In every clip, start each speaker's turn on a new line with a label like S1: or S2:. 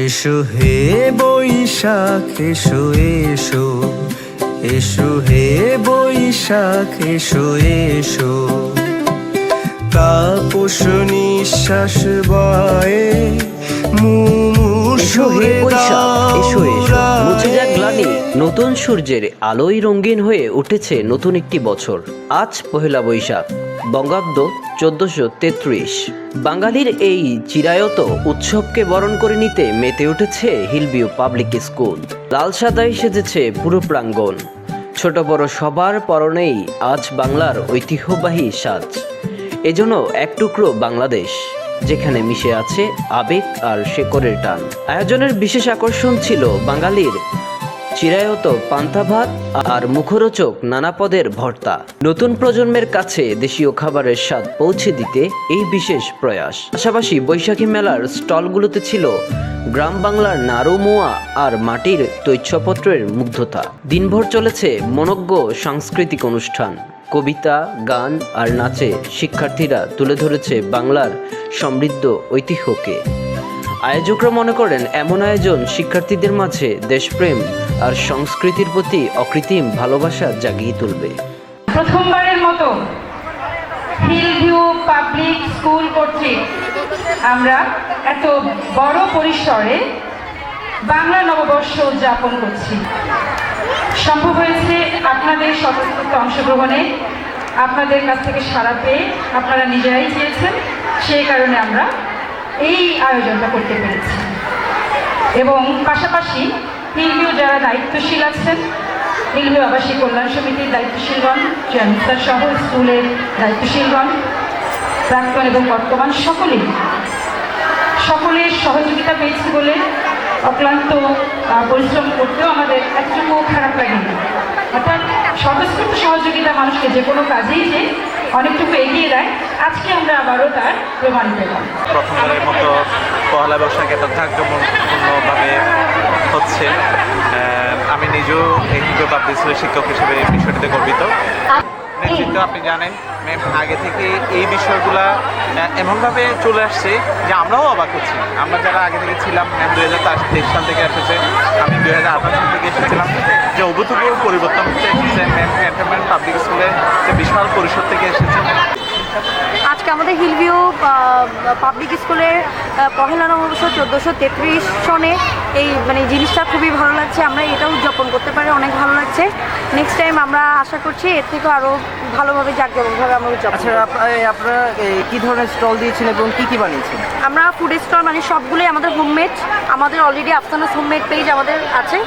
S1: এসো হে বৈশাখ এসো এসো, এসো হে বৈশাখ এসো এসো। তাপস নিঃশ্বাস বয়ে
S2: এসো হে বৈশাখ এসো এসো, মুছে যাক গ্লানি, নতুন সূর্যের আলোয় রঙিন হয়ে উঠেছে নতুন একটি বছর। আজ পহেলা বৈশাখ, বঙ্গাব্দ 1433। বাঙালির এই চিরায়ত উৎসবকে বরণ করে নিতে মেতে উঠেছে হিলভিউ পাবলিক স্কুল। লাল সাদায় সেজেছে পুরো প্রাঙ্গণ, ছোট বড় সবার পরনেই আজ বাংলার ঐতিহ্যবাহী সাজ। এজন্য এক টুকরো বাংলাদেশ, যেখানে মিশে আছে আবেগ আর শেকড়ের টান। আয়োজনের বিশেষ আকর্ষণ ছিল বাঙালির চিরায়ত পান্তা ভাত আর মুখরোচক নানা পদের ভর্তা। নতুন প্রজন্মের কাছে দেশীয় খাবারের স্বাদ পৌঁছে দিতে এই বিশেষ প্রয়াস। পাশাপাশি বৈশাখী মেলার স্টলগুলোতে ছিল গ্রাম বাংলার নাড়ু মোয়া আর মাটির তৈজসপত্রের মুগ্ধতা। দিনভর চলেছে মনোজ্ঞ সাংস্কৃতিক অনুষ্ঠান, কবিতা, গান আর নাচে শিক্ষার্থীরা তুলে ধরেছে বাংলার সমৃদ্ধ ঐতিহ্যকে। আয়োজকরা মনে করেন এমন আয়োজন শিক্ষার্থীদের মাঝে দেশপ্রেম আর সংস্কৃতির প্রতি অকৃত্রিম ভালোবাসা জাগিয়ে তুলবে।
S3: প্রথমবারের মতো হিলভিউ পাবলিক স্কুল কর্তৃক আমরা এত বড় পরিসরে বাংলা নববর্ষ উদযাপন করছি। সম্ভব হয়েছে আপনাদের স্বতঃস্ফূর্ত অংশগ্রহণে, আপনাদের কাছ থেকে সাড়া পেয়ে, আপনারা নিজেরাই চেয়েছেন, সেই কারণে আমরা এই আয়োজনটা করতে পেরেছি। এবং পাশাপাশি হিলভিউ যারা দায়িত্বশীল আছেন, হিলভিউ আবাসিক কল্যাণ সমিতির দায়িত্বশীলগণ, চেয়ারম্যান সহ স্কুলের দায়িত্বশীলগণ, প্রাক্তন এবং বর্তমান সকলের সহযোগিতা পেয়েছি বলে অক্লান্ত পরিশ্রম করতেও আমাদের একটুকু খারাপ লাগেনি। অর্থাৎ স্বতঃস্ফূর্ত সহযোগিতা মানুষকে যে কোনো কাজেই যে অনেকটুকু এগিয়ে দেয়, আজকে আমরা আবারও তার প্রমাণ পেলাম।
S4: প্রথমবারের মতো পহেলা বৈশাখ এত ধার্যপূর্ণভাবে হচ্ছে। আমি নিজেও হিলভিউ পাবলিক স্কুলের শিক্ষক হিসেবে এই বিষয়টিতে গর্বিত। নিশ্চিত আপনি জানেন ম্যাম, আগে থেকে এই বিষয়গুলা এমনভাবে চলে আসছে যে আমরাও অবাক হচ্ছি। আমরা যারা আগে থেকে ছিলাম, ম্যাম 2023 সাল থেকে এসেছে, আমি 2018 সাল থেকে এসেছিলাম, যে অভূতপূর্ব পরিবর্তন হচ্ছে। ম্যাম ক্যান্টনমেন্ট পাবলিক স্কুলে যে বিশাল পরিষদ থেকে এসেছে।
S5: আজকে আমাদের হিলভিউ পাবলিক স্কুলের পহেলা নববর্ষ 1433 সনে এই জিনিসটা খুবই ভালো লাগছে। আমরা এটা উদযাপন করতে পারি, অনেক ভালো লাগছে। নেক্সট টাইম আমরা আশা করছি এর থেকে আরও ভালোভাবে জাঁকজমকভাবে আমরা উদযাপন।
S2: আচ্ছা, আপনারা কী ধরনের স্টল দিয়েছেন এবং কী কী বানিয়েছেন?
S5: আমরা ফুড স্টল সবগুলোই আমাদের হোমমেড। আমাদের অলরেডি আফসানাস হোমমেড পেজ আমাদের আছে,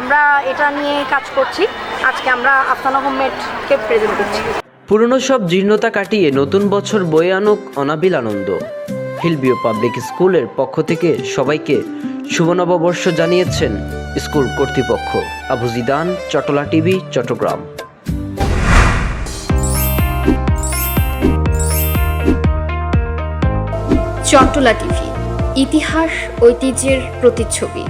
S5: আমরা এটা নিয়ে কাজ করছি। আজকে আমরা আফসানা হোমমেডকে প্রেজেন্ট করছি।
S2: পুরনো সব জীর্ণতা কাটিয়ে নতুন বছর বয়ে আনুক অনাবিল আনন্দ। হিলভিউ পাবলিক স্কুলের পক্ষ থেকে সবাইকে শুভ নববর্ষ জানিয়েছেন স্কুল কর্তৃপক্ষ। আবু জিদান, চটলা টিভি, চট্টগ্রাম।
S6: চটলা টিভি, ইতিহাস ঐতিহ্যের প্রতিচ্ছবি।